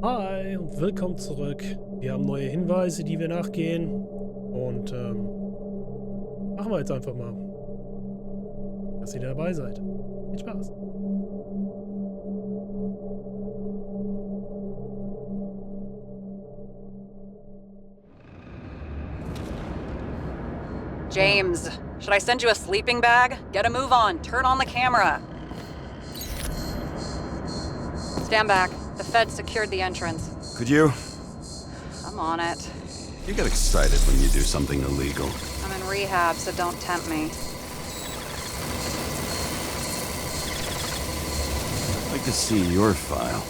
Hi und willkommen zurück. Wir haben neue Hinweise, die wir nachgehen. Und machen wir jetzt einfach mal, dass ihr dabei seid. Viel Spaß. James, should I send you a sleeping bag? Get a move on. Turn on the camera. Stand back. The Fed secured the entrance. Could you? I'm on it. You get excited when you do something illegal. I'm in rehab, so don't tempt me. I'd like to see your file.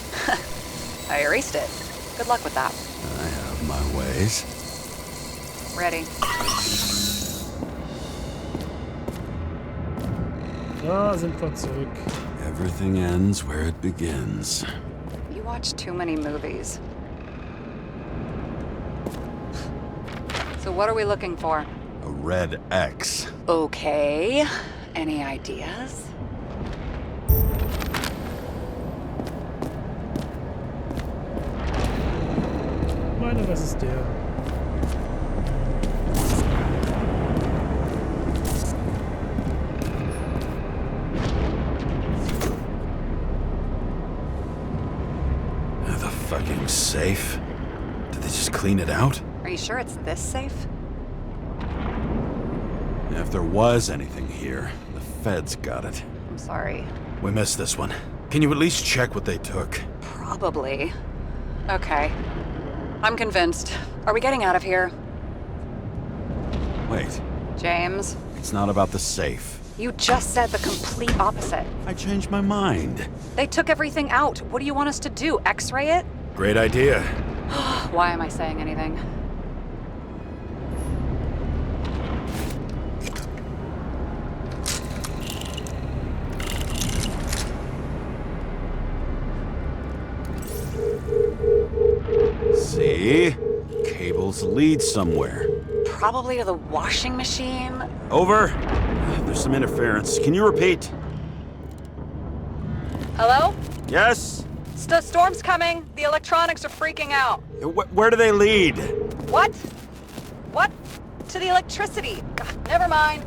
I erased it. Good luck with that. I have my ways. Ready. Da sind wir zurück. Everything ends where it begins. You watch too many movies. So what are we looking for? A red X. Okay. Any ideas? Ich meine, das ist der. The fucking safe? Did they just clean it out? Are you sure it's this safe? If there was anything here, the feds got it. I'm sorry. We missed this one. Can you at least check what they took? Probably. Okay. I'm convinced. Are we getting out of here? Wait, James, it's not about the safe. you just said the complete opposite. I changed my mind. They took everything out. What do you want us to do? X-ray it? Great idea. Why am I saying anything? See? Cables lead somewhere. Probably to the washing machine. Over. There's some interference. Can you repeat? Hello? Yes? Storm's coming. The electronics are freaking out. Where do they lead? What? What? To the electricity. God, never mind.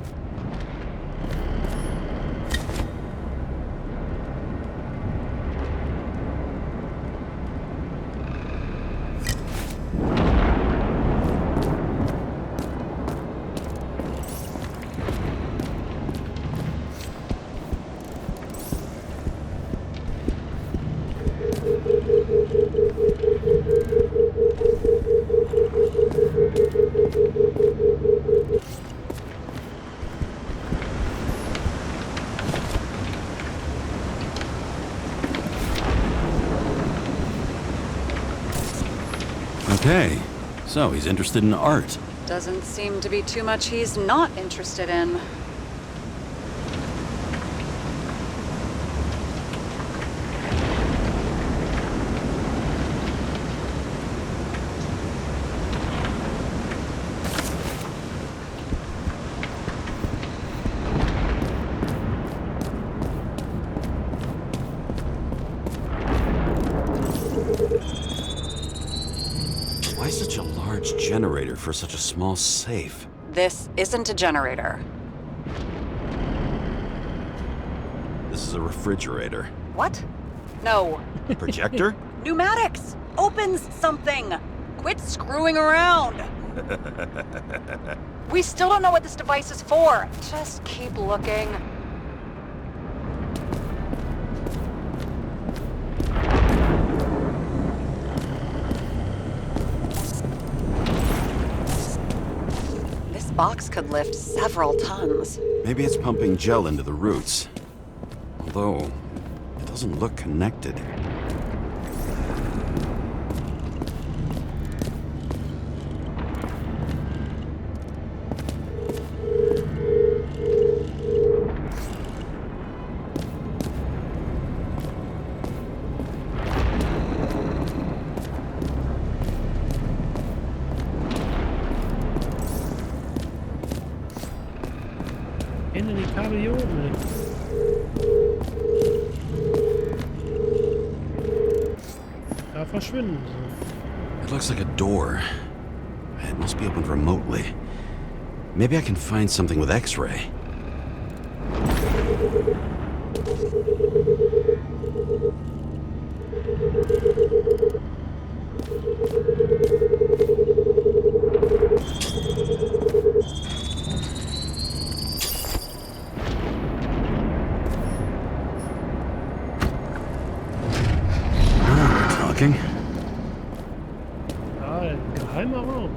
Okay, so he's interested in art. Doesn't seem to be too much he's not interested in. Why such a large generator for such a small safe? This isn't a generator. This is a refrigerator. What? No. Projector? Pneumatics! Opens something! Quit screwing around! We still don't know what this device is for. Just keep looking. This box could lift several tons. Maybe it's pumping gel into the roots. Although, it doesn't look connected. Kabel hier oben. verschwinden. It looks like a door. It must be opened remotely. Maybe I can find something with X-ray. Talking. Ah, ein geheimer Raum.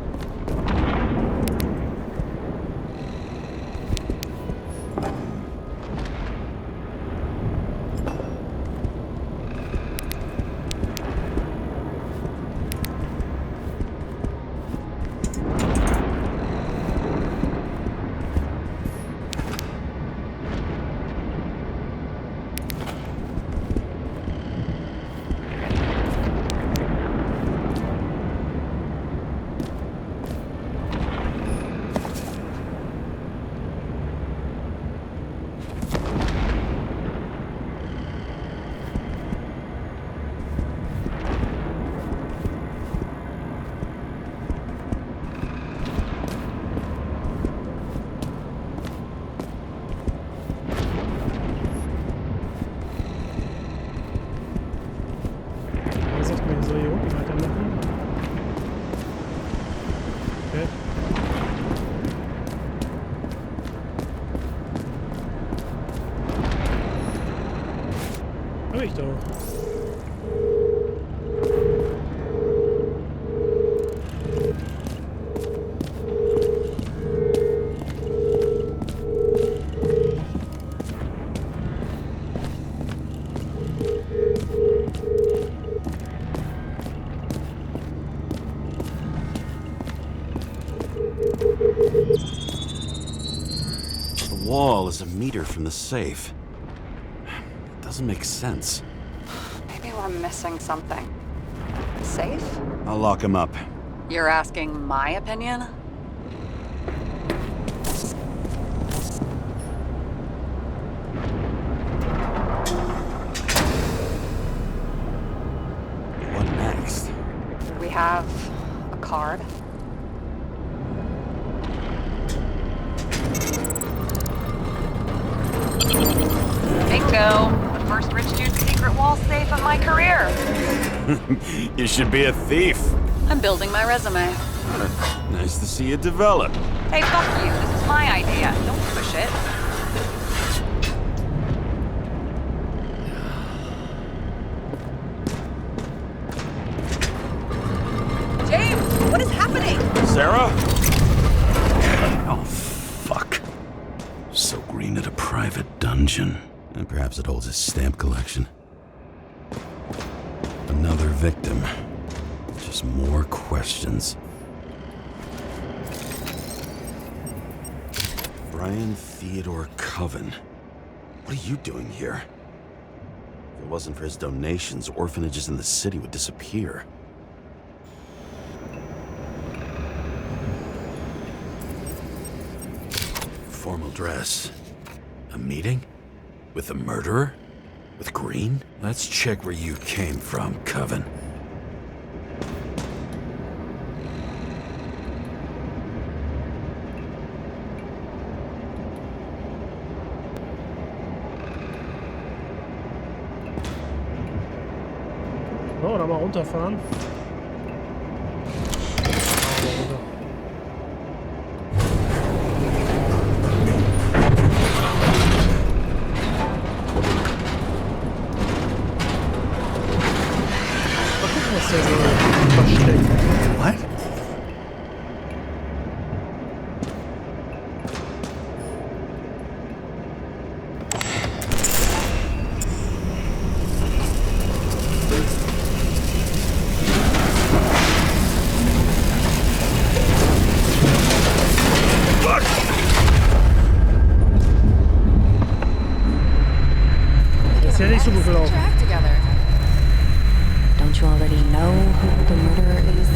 Soll hier unten weitermachen? Okay. Hab ich doch. The wall is a meter from the safe. It doesn't make sense. Maybe we're missing something. Safe? I'll lock him up. You're asking my opinion? What next? We have a card. Bingo! The first rich dude's secret wall safe of my career. You should be a thief. I'm building my resume. Nice to see it develop. Hey, fuck you. This is my idea. Don't push it. James, what is happening? Sarah? Oh, fuck. So Green at a private dungeon. And perhaps it holds his stamp collection. Another victim. Just more questions. Brian Theodore Coven. What are you doing here? If it wasn't for his donations, orphanages in the city would disappear. Formal dress. A meeting? With the murderer? With Green? Let's check where you came from, Coven. So, dann mal runterfahren. What? Das ist ja nicht so gut gelaufen. Don't you already know who the murderer is?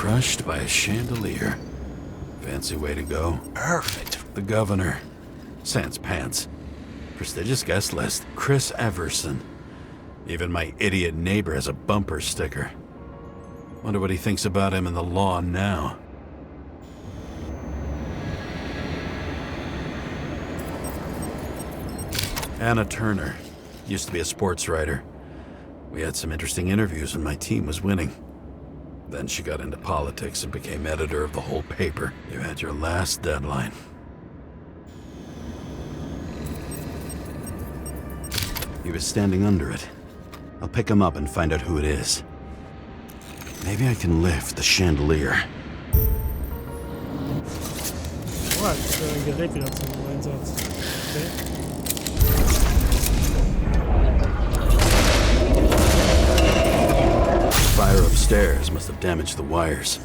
crushed by a chandelier. Fancy way to go. Perfect. The governor. Sans pants. Prestigious guest list. Chris Everson. Even my idiot neighbor has a bumper sticker. Wonder what he thinks about him and the law now. Anna Turner. Used to be a sports writer. We had some interesting interviews when my team was winning. Then she got into politics and became editor of the whole paper. You had your last deadline. He was standing under it. I'll pick him up and find out who it is. Maybe I can lift the chandelier. Alright, ein Gerät wieder zum Einsatz. Okay. Fire upstairs must have damaged the wires.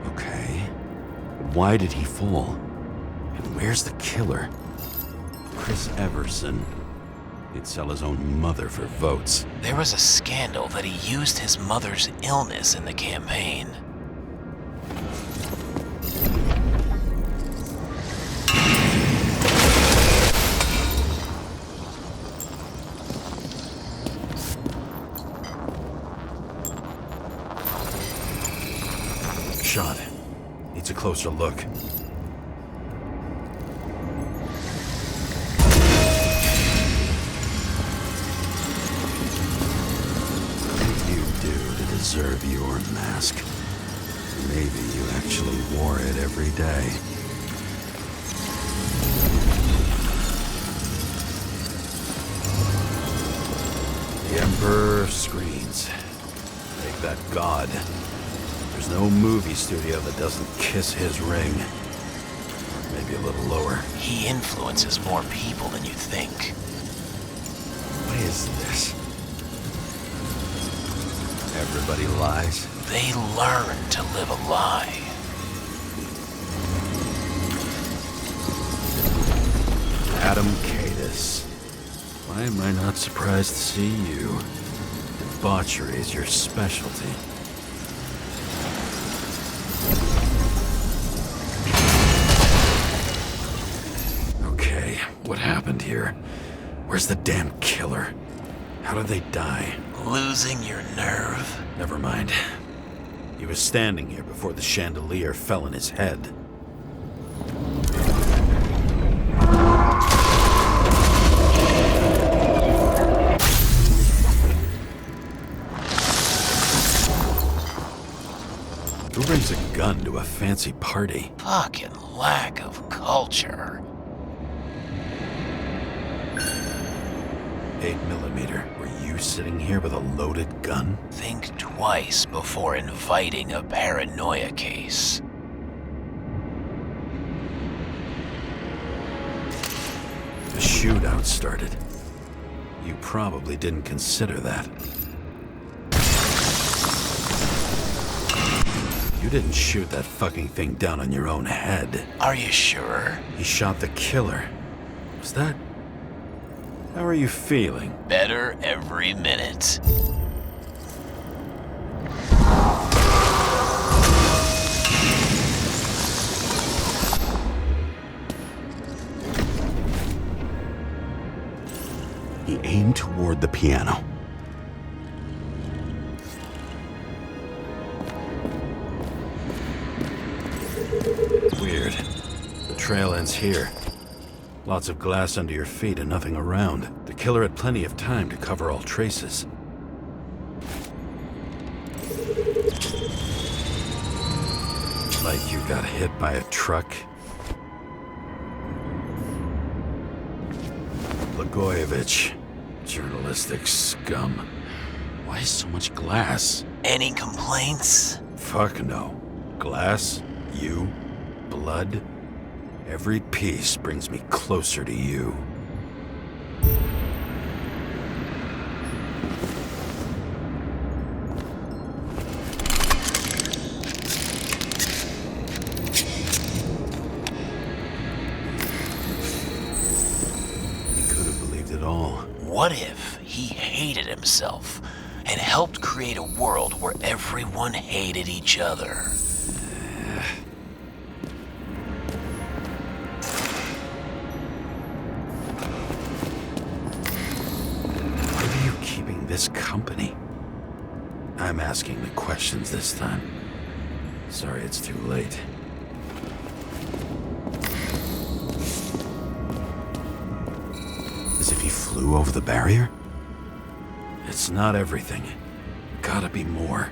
Okay. Why did he fall? And where's the killer? Chris Everson. He'd sell his own mother for votes. There was a scandal that he used his mother's illness in the campaign. Shot. Needs a closer look. Deserve your mask. Maybe you actually wore it every day. The Emperor screens. Make that God. There's no movie studio that doesn't kiss his ring. Maybe a little lower. He influences more people than you think. What is this? Everybody lies. They learn to live a lie. Adam Cadis. Why am I not surprised to see you? Debauchery is your specialty. Okay, what happened here? Where's the damn killer? How did they die? Losing your nerve? Never mind. He was standing here before the chandelier fell on his head. Who brings a gun to a fancy party? Fucking lack of culture. 8mm. Were you sitting here with a loaded gun? Think twice before inviting a paranoia case. The shootout started. You probably didn't consider that. You didn't shoot that fucking thing down on your own head. Are you sure? He shot the killer. Was that... How are you feeling? Better every minute. He aimed toward the piano. Weird. The trail ends here. Lots of glass under your feet and nothing around. The killer had plenty of time to cover all traces. Like you got hit by a truck. Blagojevich. Journalistic scum. Why so much glass? Any complaints? Fuck no. Glass, you, blood. Every piece brings me closer to you. He could have believed it all. What if he hated himself and helped create a world where everyone hated each other. Why are you keeping this company? I'm asking the questions this time. Sorry it's too late. As if he flew over the barrier? It's not everything. Gotta be more.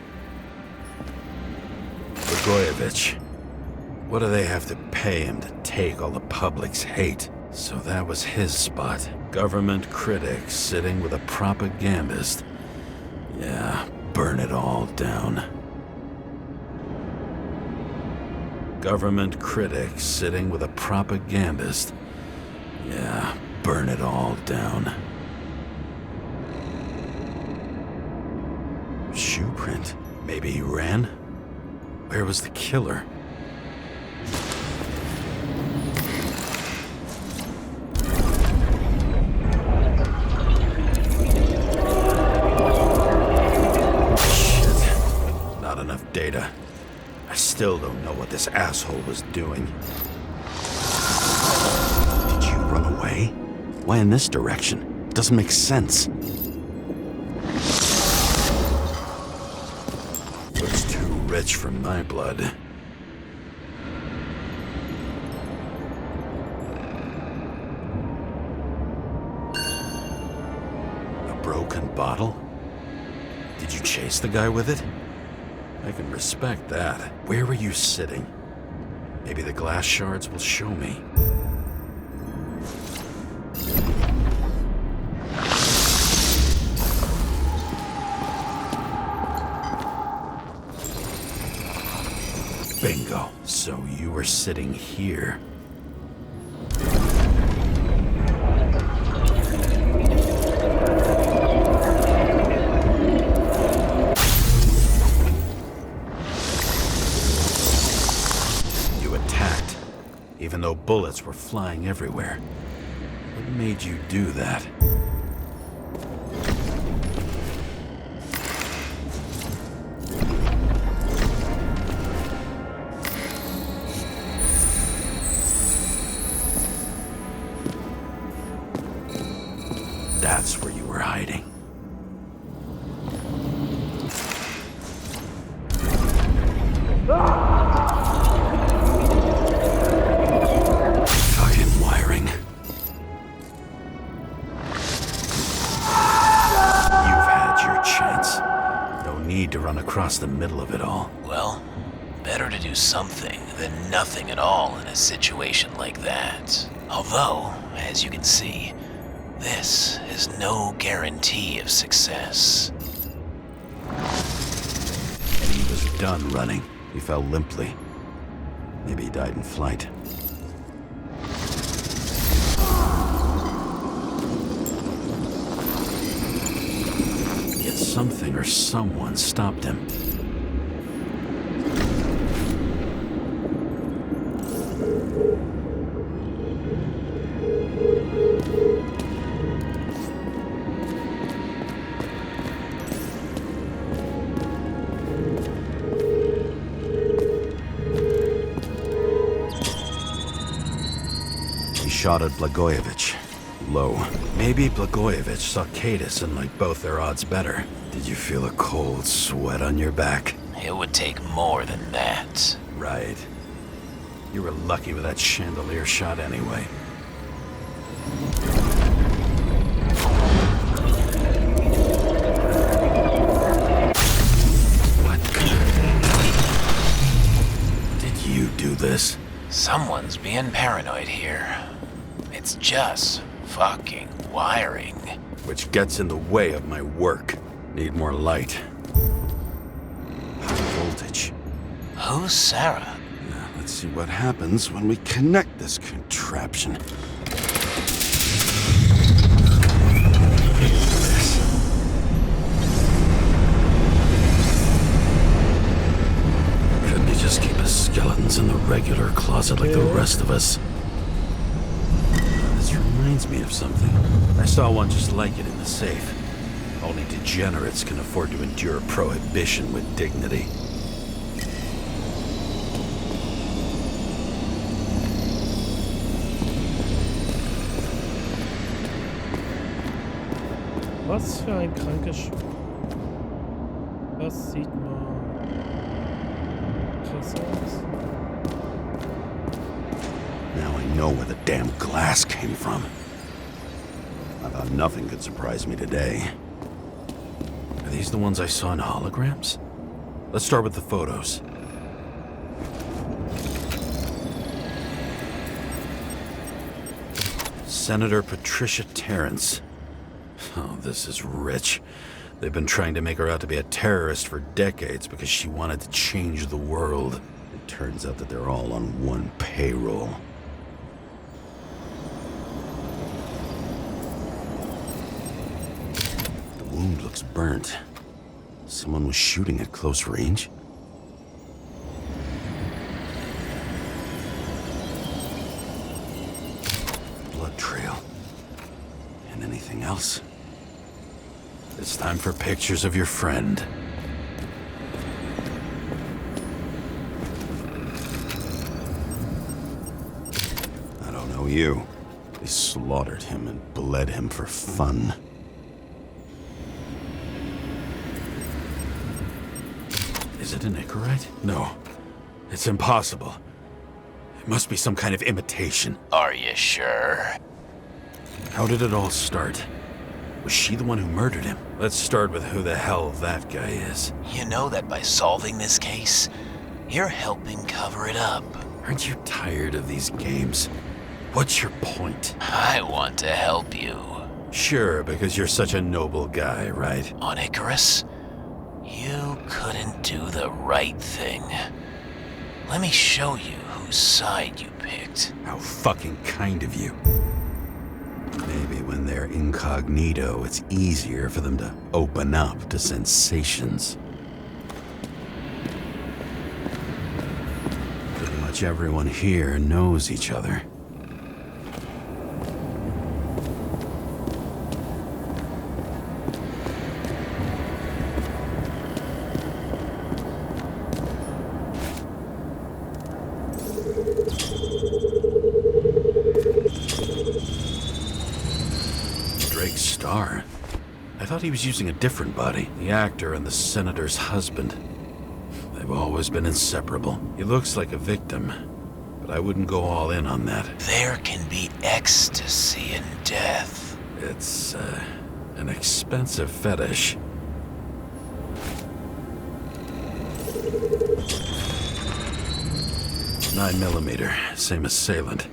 Blagojevich. What do they have to pay him to take all the public's hate? So that was his spot. Government critic sitting with a propagandist. Yeah, burn it all down. Government critic sitting with a propagandist. Yeah, burn it all down. Shoe print. Maybe he ran? Where was the killer? Shit. Not enough data. I still don't know what this asshole was doing. Did you run away? Why in this direction? Doesn't make sense. Looks too rich for my blood. A broken bottle? Did you chase the guy with it? I can respect that. Where were you sitting? Maybe the glass shards will show me. Bingo. So you were sitting here. You attacked, even though bullets were flying everywhere. What made you do that? That's where you were hiding. Fucking wiring. You've had your chance. No need to run across the middle of it all. Well, better to do something than nothing at all in a situation like that. Although, as you can see, this is no guarantee of success. And he was done running. He fell limply. Maybe he died in flight. Yet something or someone stopped him. Shot at Blagojevich. Low. Maybe Blagojevich saw Kadis and liked both their odds better. Did you feel a cold sweat on your back? It would take more than that. Right. You were lucky with that chandelier shot anyway. What? Did you do this? Someone's being paranoid here. It's just fucking wiring. Which gets in the way of my work. Need more light. High voltage. Who's Sarah? Now, let's see what happens when we connect this contraption. Couldn't you just keep his skeletons in the regular closet like the rest of us? This reminds me of something. I saw one just like it in the safe. Only degenerates can afford to endure prohibition with dignity. Was für ein krankes Das sieht mal krass aus. Now I know where the damn glass came from. I thought nothing could surprise me today. Are these the ones I saw in holograms? Let's start with the photos. Senator Patricia Terrence. Oh, this is rich. They've been trying to make her out to be a terrorist for decades because she wanted to change the world. It turns out that they're all on one payroll. The wound looks burnt. Someone was shooting at close range? Blood trail. And anything else? It's time for pictures of your friend. I don't know you. They slaughtered him and bled him for fun. Is it an Icarite? No. It's impossible. It must be some kind of imitation. Are you sure? How did it all start? Was she the one who murdered him? Let's start with who the hell that guy is. You know that by solving this case, you're helping cover it up. Aren't you tired of these games? What's your point? I want to help you. Sure, because you're such a noble guy, right? On Icarus, you couldn't do the right thing. Let me show you whose side you picked. How fucking kind of you. Maybe when they're incognito, it's easier for them to open up to sensations. Pretty much everyone here knows each other. I thought he was using a different body. The actor and the senator's husband. They've always been inseparable. He looks like a victim, but I wouldn't go all in on that. There can be ecstasy in death. It's, an expensive fetish. .9mm, same assailant.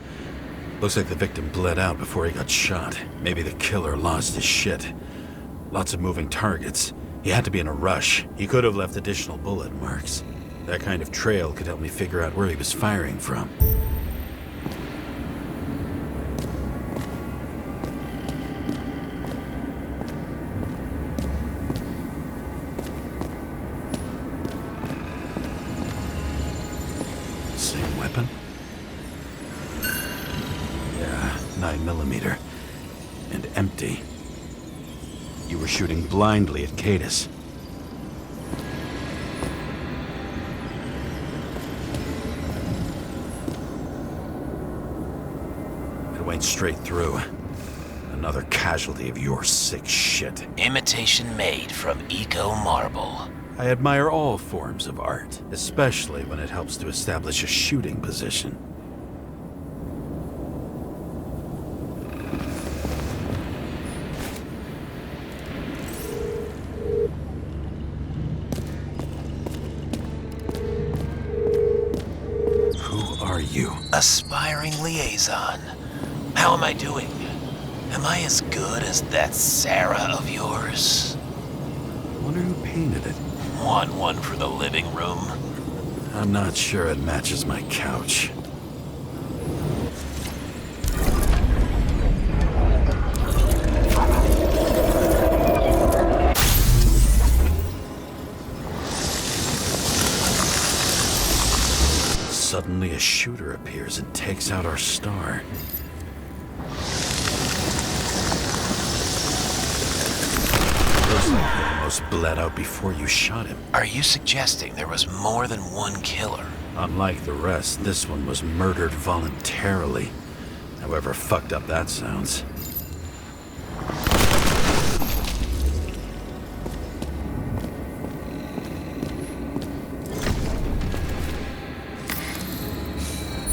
Looks like the victim bled out before he got shot. Maybe the killer lost his shit. Lots of moving targets. He had to be in a rush. He could have left additional bullet marks. That kind of trail could help me figure out where he was firing from. Same weapon? Yeah, 9mm. And empty. You were shooting blindly at Cadus. It went straight through. Another casualty of your sick shit. Imitation made from eco marble. I admire all forms of art, especially when it helps to establish a shooting position. Aspiring liaison. How am I doing? Am I as good as that Sarah of yours? I wonder who painted it. Want one for the living room? I'm not sure it matches my couch. Suddenly a shooter appears and takes out our star. Those Looks like he almost bled out before you shot him. Are you suggesting there was more than one killer? Unlike the rest, this one was murdered voluntarily. However fucked up that sounds.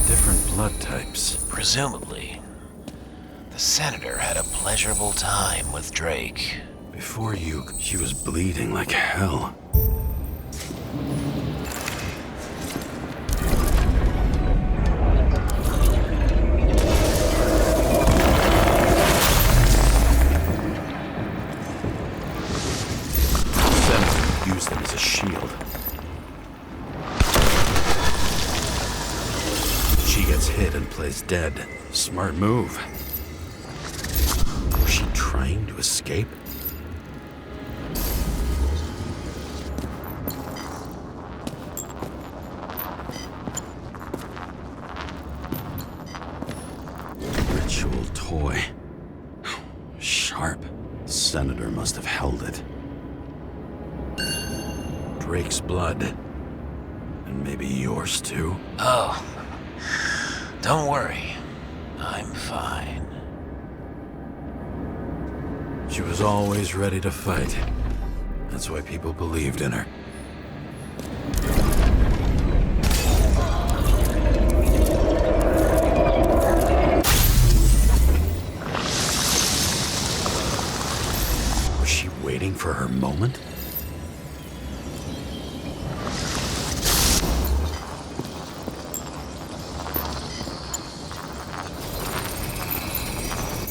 Different blood types. Presumably, the senator had a pleasurable time with Drake. Before you, she was bleeding like hell. Senator used them as a shield. She gets hit and plays dead. Smart move. Was she trying to escape? Ritual toy. Sharp. Senator must have held it. Drake's blood. And maybe yours too? Oh, don't worry. I'm fine. She was always ready to fight. That's why people believed in her. Was she waiting for her moment?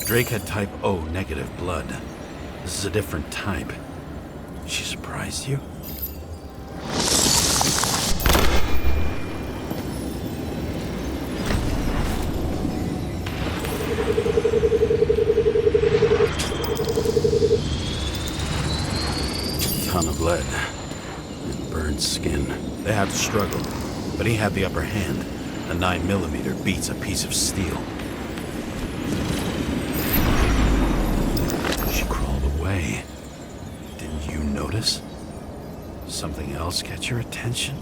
Drake had type O negative blood. This is a different type. She surprised you? Ton of lead and burned skin. They had to struggle, but he had the upper hand. A 9mm beats a piece of steel. Didn't you notice? Something else catch your attention?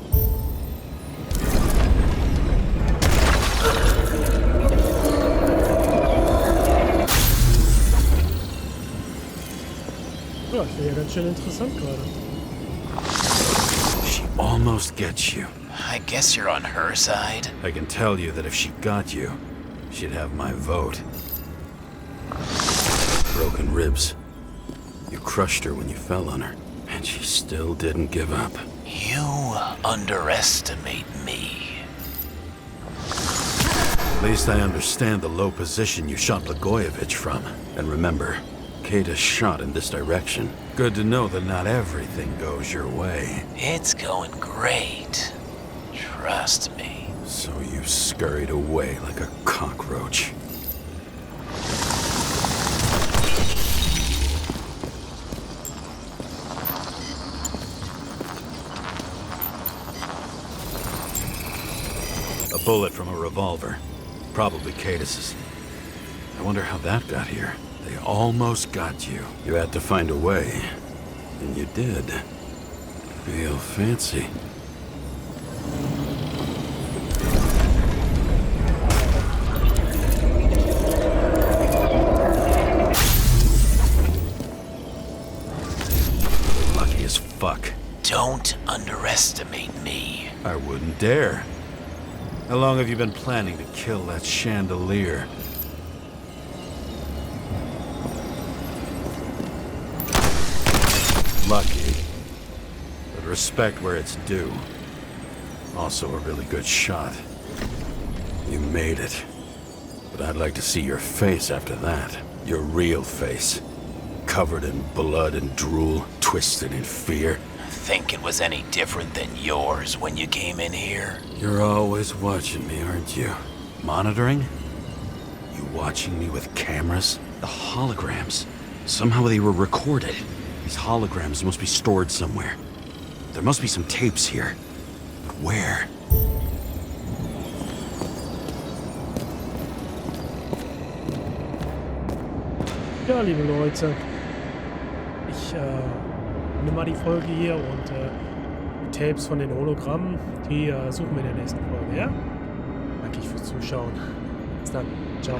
Ja, ich bin ja ganz schön interessant gerade. She almost gets you. I guess you're on her side. I can tell you that if she got you, she'd have my vote. Broken ribs. You crushed her when you fell on her, and she still didn't give up. You underestimate me. At least I understand the low position you shot Blagojevich from. And remember, Kata shot in this direction. Good to know that not everything goes your way. It's going great. Trust me. So you scurried away like a cockroach. A bullet from a revolver. Probably Cadis's. I wonder how that got here. They almost got you. You had to find a way. And you did. Real fancy. Lucky as fuck. Don't underestimate me. I wouldn't dare. How long have you been planning to kill that chandelier? Lucky. But respect where it's due. Also a really good shot. You made it. But I'd like to see your face after that. Your real face. Covered in blood and drool, twisted in fear. Think it was any different than yours when you came in here? You're always watching me, aren't you? Monitoring? You watching me with cameras? The holograms. Somehow they were recorded. These holograms must be stored somewhere. There must be some tapes here. But where? Ja, liebe Leute. Ich beende mal die Folge hier und die Tapes von den Hologrammen, die suchen wir in der nächsten Folge, ja? Danke fürs Zuschauen. Bis dann. Ciao.